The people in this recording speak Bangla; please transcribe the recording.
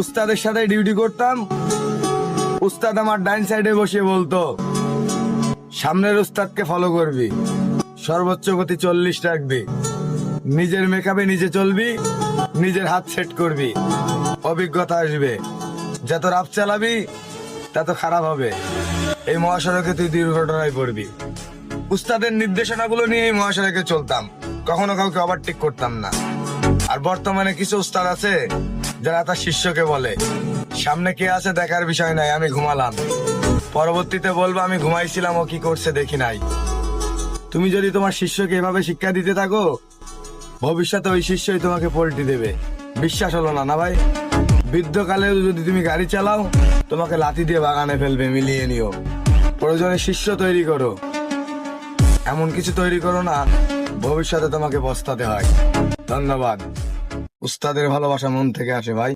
উস্তাদের সাথে ডিউটি করতাম। উস্তাদ আমার ডাইন সাইডে বসে বলতো, সামনের উস্তাদকে ফলো করবি, সর্বোচ্চ গতি 40 রাখবি, নিজের মেকআপে নিজে চলবি, নিজের হাত সেট করবি, অভিজ্ঞতা আসবে। যত রাফ চালাবি তত খারাপ হবে, এই মহাসড়কে তুই দুর্ঘটনায় পড়বি। উস্তাদের নির্দেশনাগুলো নিয়ে এই মহাসড়কে চলতাম, কখনো কাউকে ওভারটেক করতাম না। আর বর্তমানে কিছু উস্তাদ আছে যারা তার শিষ্যকে বলে, সামনে কে আছে দেখার বিষয় নাই, আমি ঘুমালাম, পরবর্তীতে বলবো আমি ঘুমাইছিলাম, ও কি করছে দেখি নাই। তুমি যদি তোমার শিষ্যকে এভাবে শিক্ষা দিতে থাকো, ভবিষ্যতে ওই শিষ্যই তোমাকে পল্টি দেবে। বিশ্বাস হলো না না ভাই? বৃদ্ধকালেও যদি তুমি গাড়ি চালাও, তোমাকে লাথি দিয়ে বাগানে ফেলবে, মিলিয়ে নিও। প্রয়োজনে শিষ্য তৈরি করো, এমন কিছু তৈরি করো না ভবিষ্যতে তোমাকে পস্তাতে হয়। ধন্যবাদ। উস্তাদের ভালোবাসা মন থেকে আসে ভাই।